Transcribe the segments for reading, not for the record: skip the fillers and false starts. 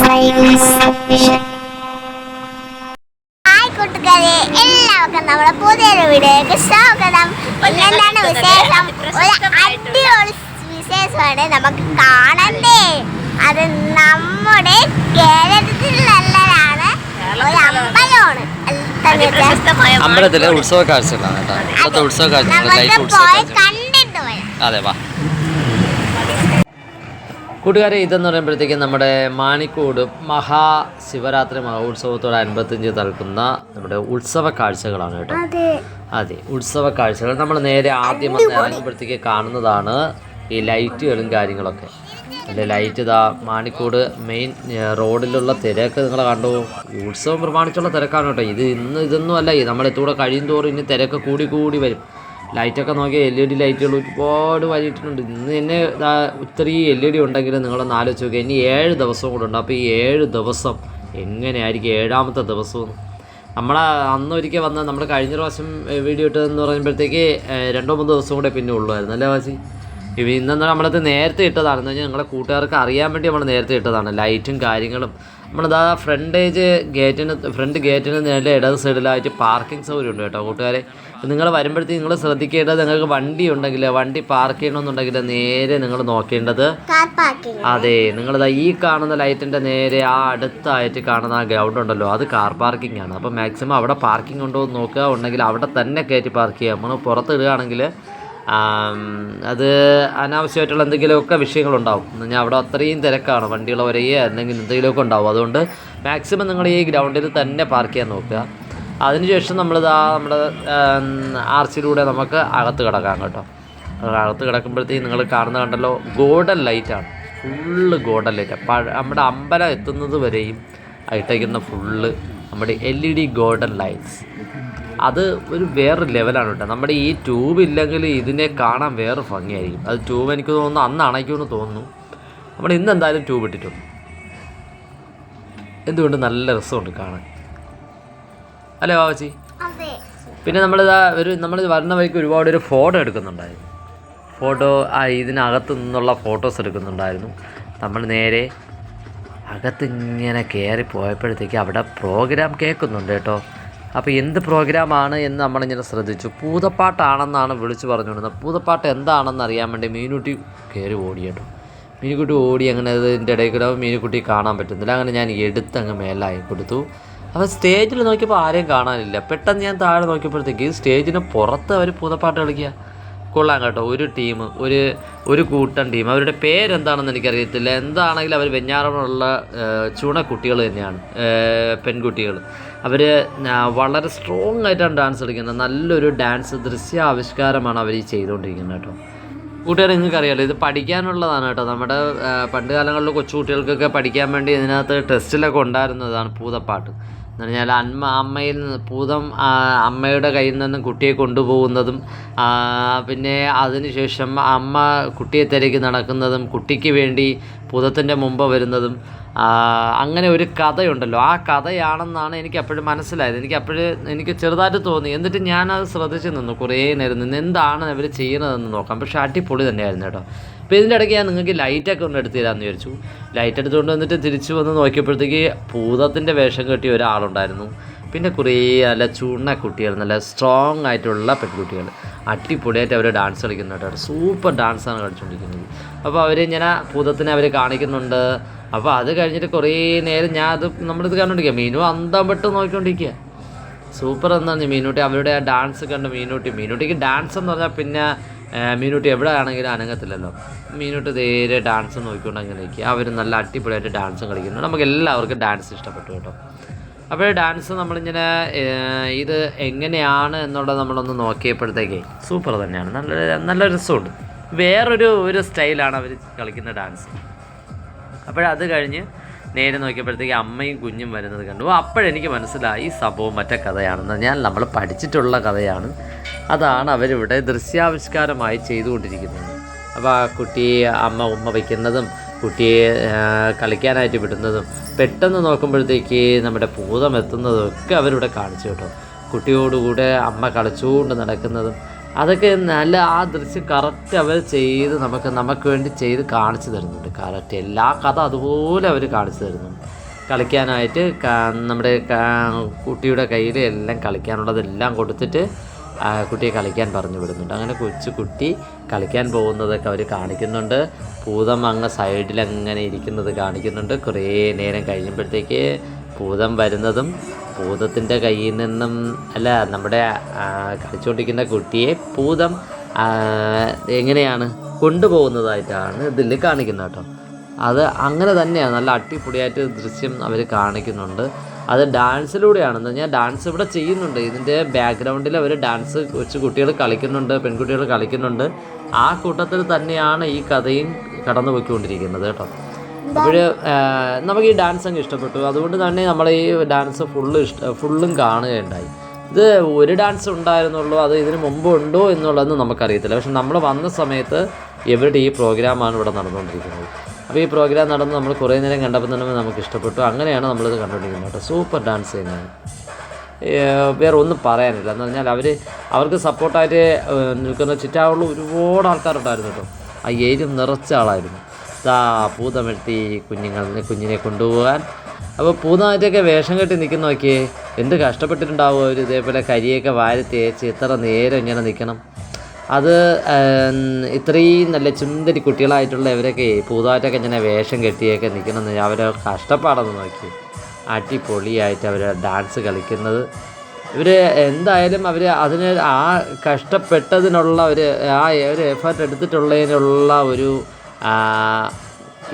Hi കൂട്ടുകാരെ, എല്ലാവർക്കും നമ്മുടെ പുതിയൊരു വീഡിയോയ്ക്ക് സ്വാഗതം. എന്താണ് വിശേഷം? ഒരു അടിപൊളി വിശേഷമാണ് നമുക്ക് കാണണ്ടേ. അത് നമ്മുടെ കേരളത്തിലുള്ളതാണ്, ഒരു അമ്പലമാണ്. അമ്പലത്തിലെ ഉത്സവ കാഴ്ചകളാണ് കേട്ടോ. ഉത്സവ കാഴ്ച കണ്ടിട്ട് വരാം. അതെ വാ കൂട്ടുകാരെ. ഇതെന്ന് പറയുമ്പോഴത്തേക്കും നമ്മുടെ മാണിക്കോട് മഹാശിവരാത്രി മഹോത്സവത്തോടനുബന്ധിച്ച് നൽകുന്ന നമ്മുടെ ഉത്സവ കാഴ്ചകളാണ് കേട്ടോ. അതെ, ഉത്സവ കാഴ്ചകൾ നമ്മൾ നേരെ ആദ്യം വന്ന് ഇറങ്ങുമ്പോഴത്തേക്ക് കാണുന്നതാണ് ഈ ലൈറ്റുകളും കാര്യങ്ങളൊക്കെ. അല്ലെ, ലൈറ്റ് ഇതാ മാണിക്കോട് മെയിൻ റോഡിലുള്ള തിരക്ക് നിങ്ങൾ കണ്ടു. ഉത്സവം പ്രമാണിച്ചുള്ള തിരക്കാണ് കേട്ടോ. ഇതൊന്നും അല്ല, നമ്മളെത്തൂടെ കഴിയും തോറും ഇനി തിരക്ക് കൂടി കൂടി വരും. ലൈറ്റൊക്കെ നോക്കിയാൽ LED ലൈറ്റുകൾ ഒരുപാട് വലിയിട്ടുണ്ട്. ഇന്ന് തന്നെ ഇത്രയും LED ഉണ്ടെങ്കിലും നിങ്ങളൊന്ന് ആലോചിച്ച് നോക്കുക, ഇനി 7 ദിവസം കൂടെ ഉണ്ട്. അപ്പോൾ ഈ 7 ദിവസം എങ്ങനെയായിരിക്കും 7ാമത്തെ ദിവസവും? അന്നൊരിക്കൽ വന്ന് നമ്മൾ കഴിഞ്ഞ പ്രാവശ്യം വീഡിയോ ഇട്ടതെന്ന് പറയുമ്പോഴത്തേക്ക് 2-3 ദിവസം കൂടെ പിന്നെ ഉള്ളുമായിരുന്നു അല്ലേ വാസി? ഇന്നെന്ന് നമ്മളത് നേരത്തെ ഇട്ടതാണെന്ന് വെച്ചാൽ ഞങ്ങളുടെ കൂട്ടുകാർക്ക് അറിയാൻ വേണ്ടി നമ്മൾ നേരത്തെ ഇട്ടതാണ്. ലൈറ്റും കാര്യങ്ങളും നമ്മളിതാ ഫ്രണ്ട് ഗേറ്റിന് നേരെ ഇടത് സൈഡിലായിട്ട് പാർക്കിംഗ് സൗകര്യം ഉണ്ട് കേട്ടോ കൂട്ടുകാരെ. നിങ്ങൾ വരുമ്പോഴത്തേക്ക് നിങ്ങൾ ശ്രദ്ധിക്കേണ്ടത്, നിങ്ങൾക്ക് വണ്ടി ഉണ്ടെങ്കിൽ വണ്ടി പാർക്ക് ചെയ്യണമെന്നുണ്ടെങ്കിൽ നേരെ നിങ്ങൾ നോക്കേണ്ടത്, അതെ, നിങ്ങളിതാ ഈ കാണുന്ന ലൈറ്റിൻ്റെ നേരെ ആ അടുത്തായിട്ട് കാണുന്ന ആ ഗ്രൗണ്ട് ഉണ്ടല്ലോ, അത് കാർ പാർക്കിംഗ് ആണ്. അപ്പോൾ മാക്സിമം അവിടെ പാർക്കിംഗ് ഉണ്ടോ എന്ന് നോക്കുക. ഉണ്ടെങ്കിൽ അവിടെ തന്നെ കയറ്റി പാർക്ക് ചെയ്യുക. നമ്മൾ പുറത്തിടുകയാണെങ്കിൽ അത് അനാവശ്യമായിട്ടുള്ള എന്തെങ്കിലുമൊക്കെ വിഷയങ്ങളുണ്ടാവും. എന്ന് പറഞ്ഞാൽ അവിടെ അത്രയും തിരക്കാണ്, വണ്ടികൾ വരികയോ അല്ലെങ്കിൽ എന്തെങ്കിലുമൊക്കെ ഉണ്ടാവും. അതുകൊണ്ട് മാക്സിമം നിങ്ങൾ ഈ ഗ്രൗണ്ടിൽ തന്നെ പാർക്ക് ചെയ്യാൻ നോക്കുക. അതിനുശേഷം നമ്മുടെ ആർച്ചിലൂടെ നമുക്ക് അകത്ത് കിടക്കാം കേട്ടോ. അകത്ത് കിടക്കുമ്പോഴത്തേക്കും നിങ്ങൾ കാണുന്നത് കണ്ടല്ലോ, ഗോൾഡൻ ലൈറ്റാണ്, ഫുള്ള് ഗോൾഡൻ ലൈറ്റാണ്. നമ്മുടെ അമ്പലം എത്തുന്നത് വരെയും ഇട്ടേക്കുന്ന ഫുള്ള് നമ്മുടെ LED ഗോൾഡൻ ലൈറ്റ്സ്. അത് ഒരു വേറൊരു ലെവലാണ് കേട്ടോ. നമ്മുടെ ഈ ട്യൂബ് ഇല്ലെങ്കിൽ ഇതിനെ കാണാൻ വേറെ ഭംഗിയായിരിക്കും. അത് ട്യൂബ് എനിക്ക് തോന്നുന്നു അന്ന് അണയ്ക്കുമെന്ന് തോന്നുന്നു. നമ്മൾ ഇന്ന് എന്തായാലും ട്യൂബ് ഇട്ടിട്ടുണ്ട്. എന്തുകൊണ്ട് നല്ല രസമുണ്ട് കാണാൻ, അല്ലേ ബാബാച്ചി? പിന്നെ നമ്മൾ വരുന്ന വഴിക്ക് ഒരുപാട് ഒരു ഫോട്ടോ എടുക്കുന്നുണ്ടായിരുന്നു. ഇതിനകത്ത് നിന്നുള്ള ഫോട്ടോസ് എടുക്കുന്നുണ്ടായിരുന്നു. നമ്മൾ നേരെ അകത്തിങ്ങനെ കയറി പോയപ്പോഴത്തേക്ക് അവിടെ പ്രോഗ്രാം കേൾക്കുന്നുണ്ട് കേട്ടോ. അപ്പോൾ എന്ത് പ്രോഗ്രാമാണ് എന്ന് നമ്മളിങ്ങനെ ശ്രദ്ധിച്ചു. പൂതപ്പാട്ടാണെന്നാണ് വിളിച്ച് പറഞ്ഞുകൊണ്ടിരുന്നത്. പൂതപ്പാട്ട് എന്താണെന്ന് അറിയാൻ വേണ്ടി മീനുട്ടി കയറി ഓടി കേട്ടോ. മീനുക്കുട്ടി ഓടി, അങ്ങനെ ഇതിൻ്റെ ഇടയിൽ കൂടെ മീനുക്കുട്ടി കാണാൻ പറ്റുന്നില്ല. അങ്ങനെ ഞാൻ എടുത്തങ്ങ് മേലായി കൊടുത്തു. അപ്പോൾ സ്റ്റേജിൽ നോക്കിയപ്പോൾ ആരെയും കാണാനില്ല. പെട്ടെന്ന് ഞാൻ താഴെ നോക്കിയപ്പോഴത്തേക്ക് സ്റ്റേജിന് പുറത്ത് അവർ പൂതപ്പാട്ട് കളിക്കുക. കൊള്ളാം കേട്ടോ. ഒരു ടീം, ഒരു കൂട്ടം ടീം, അവരുടെ പേരെന്താണെന്ന് എനിക്കറിയത്തില്ല. എന്താണെങ്കിലും അവർ വെഞ്ഞാറമുള്ള ചുണക്കുട്ടികൾ തന്നെയാണ്, പെൺകുട്ടികൾ. അവർ വളരെ സ്ട്രോങ് ആയിട്ടാണ് ഡാൻസ് കളിക്കുന്നത്. നല്ലൊരു ഡാൻസ് ദൃശ്യാവിഷ്കാരമാണ് അവർ ഈ ചെയ്തുകൊണ്ടിരിക്കുന്നത് കേട്ടോ. കൂട്ടുകാരെ, നിങ്ങൾക്കറിയാമല്ലോ, ഇത് പഠിക്കാനുള്ളതാണ് കേട്ടോ. നമ്മുടെ പണ്ട് കാലങ്ങളിൽ കൊച്ചുകുട്ടികൾക്കൊക്കെ പഠിക്കാൻ വേണ്ടി ഇതിനകത്ത് ടെസ്റ്റിലൊക്കെ ഉണ്ടായിരുന്നതാണ് പൂതപ്പാട്ട് എന്ന് പറഞ്ഞാൽ. അമ്മയുടെ കയ്യിൽ നിന്നും കുട്ടിയെ കൊണ്ടുപോകുന്നതും, പിന്നെ അതിനുശേഷം അമ്മ കുട്ടിയെ തിരക്കി നടക്കുന്നതും, കുട്ടിക്ക് വേണ്ടി പൂതത്തിൻ്റെ മുമ്പ് വരുന്നതും, അങ്ങനെ ഒരു കഥയുണ്ടല്ലോ. ആ കഥയാണെന്നാണ് എനിക്ക് അപ്പോഴും മനസ്സിലായത്. എനിക്ക് ചെറുതായിട്ട് തോന്നി. എന്നിട്ട് ഞാനത് ശ്രദ്ധിച്ച് നിന്നു, കുറേ നേരം നിന്ന് എന്താണ് അവർ ചെയ്യുന്നതെന്ന് നോക്കാം. പക്ഷേ അടിപൊളി തന്നെയായിരുന്നു കേട്ടോ. അപ്പോൾ ഇതിൻ്റെ ഇടയ്ക്ക് ഞാൻ നിങ്ങൾക്ക് ലൈറ്റൊക്കെ ഒന്ന് എടുത്ത് തരാമെന്ന് വിചാരിച്ചു. ലൈറ്റ് എടുത്തുകൊണ്ട് വന്നിട്ട് തിരിച്ചു വന്ന് നോക്കിയപ്പോഴത്തേക്ക് ഭൂതത്തിൻ്റെ വേഷം കെട്ടിയ ഒരാളുണ്ടായിരുന്നു. പിന്നെ കുറേ നല്ല ചുണക്കുട്ടികൾ, നല്ല സ്ട്രോങ് ആയിട്ടുള്ള പെൺകുട്ടികൾ, അടിപൊളിയായിട്ട് അവർ ഡാൻസ് കളിക്കുന്നുണ്ട്. സൂപ്പർ ഡാൻസാണ് കളിച്ചുകൊണ്ടിരിക്കുന്നത്. അപ്പോൾ ഇങ്ങനെ ഭൂതത്തിനെ അവർ കാണിക്കുന്നുണ്ട്. അപ്പോൾ അത് കഴിഞ്ഞിട്ട് കുറേ നേരം നമ്മളിത് കണ്ടുകൊണ്ടിരിക്കുക. മീനു അന്തം പെട്ട് നോക്കിക്കൊണ്ടിരിക്കുക. സൂപ്പർ എന്നാണ് മീനൂട്ടി. അവരുടെ ആ ഡാൻസ് കണ്ട് മീനൂട്ടിക്ക് ഡാൻസ് എന്ന് പറഞ്ഞാൽ പിന്നെ മീനൂട്ടി എവിടെ ആണെങ്കിലും അനങ്ങത്തില്ലല്ലോ. മീനൂട്ടി നേരെ ഡാൻസ് നോക്കിക്കൊണ്ട് അങ്ങനെ ഇരിക്കുക. അവർ നല്ല അടിപൊളിയായിട്ട് ഡാൻസും കളിക്കുന്നു. നമുക്ക് എല്ലാവർക്കും ഡാൻസ് ഇഷ്ടപ്പെട്ടു കേട്ടോ. അപ്പോൾ ഡാൻസ് നമ്മളിങ്ങനെ ഇത് എങ്ങനെയാണ് എന്നുള്ളത് നമ്മളൊന്ന് നോക്കിയപ്പോഴത്തേക്കേ സൂപ്പർ തന്നെയാണ്. നല്ല രസമുണ്ട്. വേറൊരു സ്റ്റൈലാണ് അവർ കളിക്കുന്ന ഡാൻസ്. അപ്പോഴത് കഴിഞ്ഞ് നേരെ നോക്കിയപ്പോഴത്തേക്ക് അമ്മയും കുഞ്ഞും വരുന്നത് കണ്ടു. അപ്പോഴെനിക്ക് മനസ്സിലായി ഈ സംഭവം മറ്റേ കഥയാണെന്ന്. നമ്മൾ പഠിച്ചിട്ടുള്ള കഥയാണ്. അതാണ് അവരിവിടെ ദൃശ്യാവിഷ്കാരമായി ചെയ്തുകൊണ്ടിരിക്കുന്നത്. അപ്പോൾ ആ കുട്ടിയെ ഉമ്മ വയ്ക്കുന്നതും കുട്ടിയെ കളിക്കാനായിട്ട് വിടുന്നതും പെട്ടെന്ന് നോക്കുമ്പോഴത്തേക്ക് നമ്മുടെ ഭൂതം എത്തുന്നതും ഒക്കെ അവരിവിടെ കാണിച്ചു കേട്ടോ. കുട്ടിയോടുകൂടെ അമ്മ കളിച്ചുകൊണ്ട് നടക്കുന്നതും അതൊക്കെ നല്ല ആ ദൃശ്യം കറക്റ്റ് അവർ നമുക്ക് വേണ്ടി ചെയ്ത് കാണിച്ചു തരുന്നുണ്ട്. കറക്റ്റ് എല്ലാ കഥ അതുപോലെ അവർ കാണിച്ചു തരുന്നു. കളിക്കാനായിട്ട് നമ്മുടെ കുട്ടിയുടെ കയ്യിൽ എല്ലാം കളിക്കാനുള്ളതെല്ലാം കൊടുത്തിട്ട് കുട്ടിയെ കളിക്കാൻ പറഞ്ഞു വിടുന്നുണ്ട്. അങ്ങനെ കൊച്ചു കുട്ടി കളിക്കാൻ പോകുന്നതൊക്കെ അവർ കാണിക്കുന്നുണ്ട്. ഭൂതം അങ്ങ് സൈഡിൽ അങ്ങനെ ഇരിക്കുന്നത് കാണിക്കുന്നുണ്ട്. കുറേ നേരം കഴിയുമ്പോഴത്തേക്ക് ഭൂതം വരുന്നതും ഭൂതത്തിൻ്റെ കയ്യിൽ നിന്നും അല്ല നമ്മുടെ കളിച്ചുകൊണ്ടിരിക്കുന്ന കുട്ടിയെ ഭൂതം എങ്ങനെയാണ് കൊണ്ടുപോകുന്നതായിട്ടാണ് ഇതിൽ കാണിക്കുന്നത് കേട്ടോ. അത് അങ്ങനെ തന്നെയാണ്, നല്ല അടിപൊളിയായിട്ട് ദൃശ്യം അവർ കാണിക്കുന്നുണ്ട്. അത് ഡാൻസിലൂടെയാണെന്ന് പറഞ്ഞാൽ ഡാൻസ് ഇവിടെ ചെയ്യുന്നുണ്ട്. ഇതിൻ്റെ ബാക്ക്ഗ്രൗണ്ടിൽ അവർ ഡാൻസ് കൊച്ചു കുട്ടികൾ കളിക്കുന്നുണ്ട്, പെൺകുട്ടികൾ കളിക്കുന്നുണ്ട്. ആ കൂട്ടത്തിൽ തന്നെയാണ് ഈ കഥയും കടന്നു പോയിക്കൊണ്ടിരിക്കുന്നത് കേട്ടോ. അപ്പോൾ നമുക്ക് ഈ ഡാൻസ് അങ്ങ് ഇഷ്ടപ്പെട്ടു. അതുകൊണ്ട് തന്നെ നമ്മൾ ഈ ഡാൻസ് ഫുള്ളും കാണുകയുണ്ടായി. ഇത് ഒരു ഡാൻസ് ഉണ്ടായിരുന്നുള്ളൂ, അത് ഇതിന് മുമ്പ് ഉണ്ടോ എന്നുള്ളതൊന്നും നമുക്കറിയത്തില്ല. പക്ഷെ നമ്മൾ വന്ന സമയത്ത് ഇവരുടെ ഈ പ്രോഗ്രാമാണ് ഇവിടെ നടന്നുകൊണ്ടിരിക്കുന്നത്. അപ്പോൾ ഈ പ്രോഗ്രാം നടന്ന് നമ്മൾ കുറേ നേരം കണ്ടപ്പോൾ തന്നെ നമുക്ക് ഇഷ്ടപ്പെട്ടു. അങ്ങനെയാണ് നമ്മളിത് കണ്ടുകൊണ്ടിരിക്കുന്നത് കേട്ടോ. സൂപ്പർ ഡാൻസ് ചെയ്യുന്നത്, വേറെ ഒന്നും പറയാനില്ല. എന്ന് പറഞ്ഞാൽ അവർക്ക് സപ്പോർട്ടായിട്ട് നിൽക്കുന്ന ചുറ്റാവുള്ള ഒരുപാട് ആൾക്കാരുണ്ടായിരുന്നു കേട്ടോ. ആ ഏരിയ നിറച്ച ആളായിരുന്നു. ഭൂതമെടുത്തി കുഞ്ഞിനെ കൊണ്ടുപോകാൻ. അപ്പോൾ ഭൂതമായിട്ടൊക്കെ വേഷം കെട്ടി നിൽക്കുന്ന നോക്കിയേ, എന്ത് കഷ്ടപ്പെട്ടിട്ടുണ്ടാവും അവർ. ഇതേപോലെ കരിയൊക്കെ വാരി തേച്ച് എത്ര നേരം ഇങ്ങനെ നിൽക്കണം. അത് ഇത്രയും നല്ല ചുന്ദരി കുട്ടികളായിട്ടുള്ള ഇവരൊക്കെ ഭൂതമായിട്ടൊക്കെ ഇങ്ങനെ വേഷം കെട്ടിയൊക്കെ നിൽക്കണമെന്ന് അവരെ കഷ്ടപ്പാടെന്ന് നോക്കി. അടിപൊളിയായിട്ട് അവർ ഡാൻസ് കളിക്കുന്നത്. ഇവർ എന്തായാലും അവർ അതിന് ആ കഷ്ടപ്പെട്ടതിനുള്ള ഒരു എഫേർട്ട് എടുത്തിട്ടുള്ളതിനുള്ള ഒരു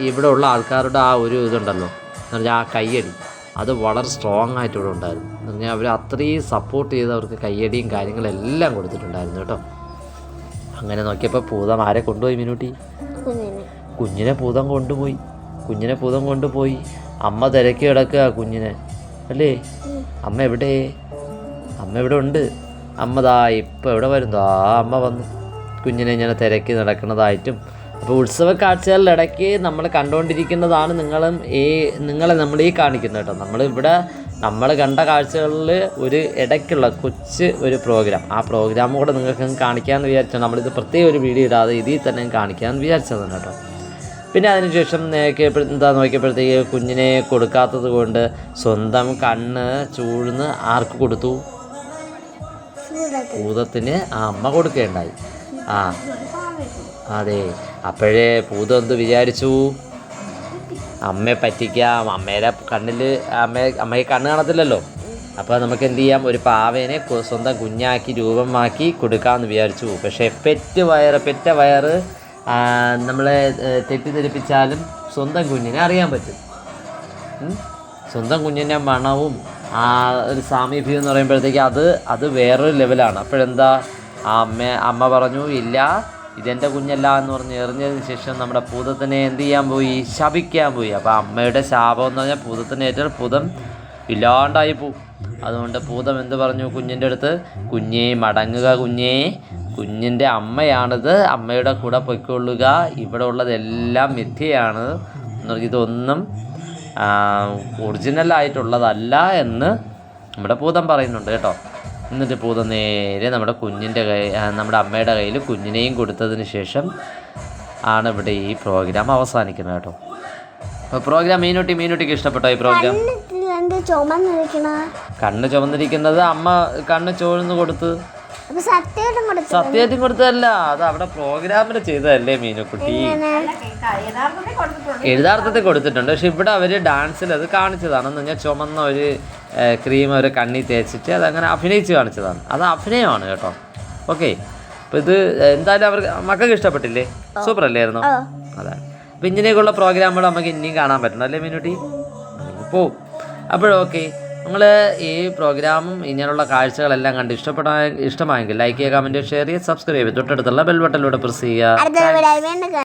ഇവിടെ ഉള്ള ആൾക്കാരുടെ ആ ഒരു ഇതുണ്ടല്ലോ എന്ന് പറഞ്ഞാൽ ആ കയ്യടി, അത് വളരെ സ്ട്രോങ് ആയിട്ട് ഇവിടെ ഉണ്ടായിരുന്നു. എന്ന് പറഞ്ഞാൽ അവർ അത്രയും സപ്പോർട്ട് ചെയ്ത് അവർക്ക് കയ്യടിയും കാര്യങ്ങളെല്ലാം കൊടുത്തിട്ടുണ്ടായിരുന്നു കേട്ടോ. അങ്ങനെ നോക്കിയപ്പോൾ ഭൂതം ആരെ കൊണ്ടുപോയി മീനൂട്ടി? കുഞ്ഞിനെ ഭൂതം കൊണ്ടുപോയി. അമ്മ തിരക്കി കിടക്കുക കുഞ്ഞിനെ അല്ലേ. അമ്മ എവിടെ ഉണ്ട്? അമ്മ ഇപ്പം എവിടെ വരുന്നു? അമ്മ വന്നു കുഞ്ഞിനെ ഇങ്ങനെ തിരക്കി നടക്കുന്നതായിട്ടും. അപ്പോൾ ഉത്സവ കാഴ്ചകളിലിടയ്ക്ക് നമ്മൾ കണ്ടുകൊണ്ടിരിക്കുന്നതാണ് നിങ്ങളെ നമ്മൾ ഈ കാണിക്കുന്നത് കേട്ടോ. നമ്മൾ കണ്ട കാഴ്ചകളിൽ ഒരു ഇടയ്ക്കുള്ള കൊച്ച് ഒരു പ്രോഗ്രാം, ആ പ്രോഗ്രാം കൂടെ നിങ്ങൾക്ക് കാണിക്കാമെന്ന് വിചാരിച്ചാൽ നമ്മളിത് പ്രത്യേക ഒരു വീഡിയോ ഇടാതെ ഇതിൽ തന്നെ കാണിക്കാമെന്ന് വിചാരിച്ചതാണ് കേട്ടോ. പിന്നെ അതിനുശേഷം നോക്കിയപ്പോഴത്തേക്ക് കുഞ്ഞിനെ കൊടുക്കാത്തത് കൊണ്ട് സ്വന്തം കണ്ണ് ചൂഴ്ന്ന് ആർക്ക് കൊടുത്തു? ഭൂതത്തിന് ആ അമ്മ കൊടുക്കുകയുണ്ടായി. അതെ, അപ്പോഴേ ഭൂതം എന്ത് വിചാരിച്ചു? അമ്മയെ പറ്റിക്കാം. അമ്മയുടെ കണ്ണിൽ അമ്മയെ കണ്ണ് കാണത്തില്ലല്ലോ. അപ്പോൾ നമുക്ക് എന്ത് ചെയ്യാം, ഒരു പാവേനെ സ്വന്തം കുഞ്ഞാക്കി രൂപമാക്കി കൊടുക്കാമെന്ന് വിചാരിച്ചു. പക്ഷേ പെറ്റ വയറ് നമ്മളെ തെറ്റിദ്ധരിപ്പിച്ചാലും സ്വന്തം കുഞ്ഞിനെ അറിയാൻ പറ്റും. സ്വന്തം കുഞ്ഞിൻ്റെ മണവും ആ ഒരു സാമീപ്യം എന്ന് പറയുമ്പോഴത്തേക്ക് അത് വേറൊരു ലെവലാണ്. അപ്പോഴെന്താ അമ്മ പറഞ്ഞു, ഇല്ല ഇതെൻ്റെ കുഞ്ഞല്ല എന്ന് പറഞ്ഞ് എറിഞ്ഞതിന് ശേഷം നമ്മുടെ ഭൂതത്തിനെ എന്ത് ചെയ്യാൻ പോയി? ശപിക്കാൻ പോയി. അപ്പോൾ അമ്മയുടെ ശാപം എന്ന് പറഞ്ഞാൽ ഭൂതത്തിനെ ഏറ്റവും ഭൂതം ഇല്ലാണ്ടായി പോവും. അതുകൊണ്ട് ഭൂതം എന്ത് പറഞ്ഞു കുഞ്ഞിൻ്റെ അടുത്ത്? കുഞ്ഞേ മടങ്ങുക, കുഞ്ഞിൻ്റെ അമ്മയാണിത്, അമ്മയുടെ കൂടെ പൊയ്ക്കൊള്ളുക, ഇവിടെ ഉള്ളതെല്ലാം മിഥ്യയാണ് എന്ന് പറഞ്ഞ് ഇതൊന്നും ഒറിജിനലായിട്ടുള്ളതല്ല എന്ന് നമ്മുടെ ഭൂതം പറയുന്നുണ്ട് കേട്ടോ. എന്നിട്ട് ഭൂതം നേരെ നമ്മുടെ അമ്മയുടെ കയ്യിൽ കുഞ്ഞിനെയും കൊടുത്തതിന് ശേഷം ആണ് ഇവിടെ ഈ പ്രോഗ്രാം അവസാനിക്കുന്നത് കേട്ടോ. അപ്പോൾ പ്രോഗ്രാം മീനുട്ടിക്ക് ഇഷ്ടപ്പെട്ടോ ഈ പ്രോഗ്രാം? കണ്ണ് ചുമന്നിരിക്കുന്നത് അമ്മ കണ്ണ് ചോഴ്ന്ന് കൊടുത്ത് സത്യമായിട്ടും കൊടുത്തതല്ല, അത് അവിടെ പ്രോഗ്രാമിൽ ചെയ്തതല്ലേ മീനുക്കുട്ടി. യഥാർത്ഥത്തിൽ കൊടുത്തിട്ടുണ്ട്. പക്ഷെ ഇവിടെ അവർ ഡാൻസിൽ അത് കാണിച്ചതാണെന്ന് പറഞ്ഞാൽ ചുമന്ന ഒരു ക്രീം ഒരു കണ്ണി തേച്ചിട്ട് അതങ്ങനെ അഭിനയിച്ച് കാണിച്ചതാണ്. അത് അഭിനയമാണ് കേട്ടോ. ഓക്കെ, അപ്പോൾ ഇത് എന്തായാലും അവർക്ക് മക്കൾക്ക് ഇഷ്ടപ്പെട്ടില്ലേ? സൂപ്പർ അല്ലായിരുന്നോ? അതാണ്. അപ്പം ഇങ്ങനെയൊക്കെയുള്ള പ്രോഗ്രാമുകൾ നമുക്ക് ഇനിയും കാണാൻ പറ്റണം അല്ലേ മീനുട്ടി? പോവും. അപ്പോഴോക്കെ നിങ്ങൾ ഈ പ്രോഗ്രാമും ഇങ്ങനെയുള്ള കാഴ്ചകളെല്ലാം കണ്ട് ഇഷ്ടമായെങ്കിൽ ലൈക്ക് ചെയ്യുക, കമൻറ്റ് ഷെയർ ചെയ്യുക, സബ്സ്ക്രൈബ് ചെയ്യുക, തൊട്ടടുത്തുള്ള ബെൽ ബട്ടണിലൂടെ പ്രസ് ചെയ്യുക.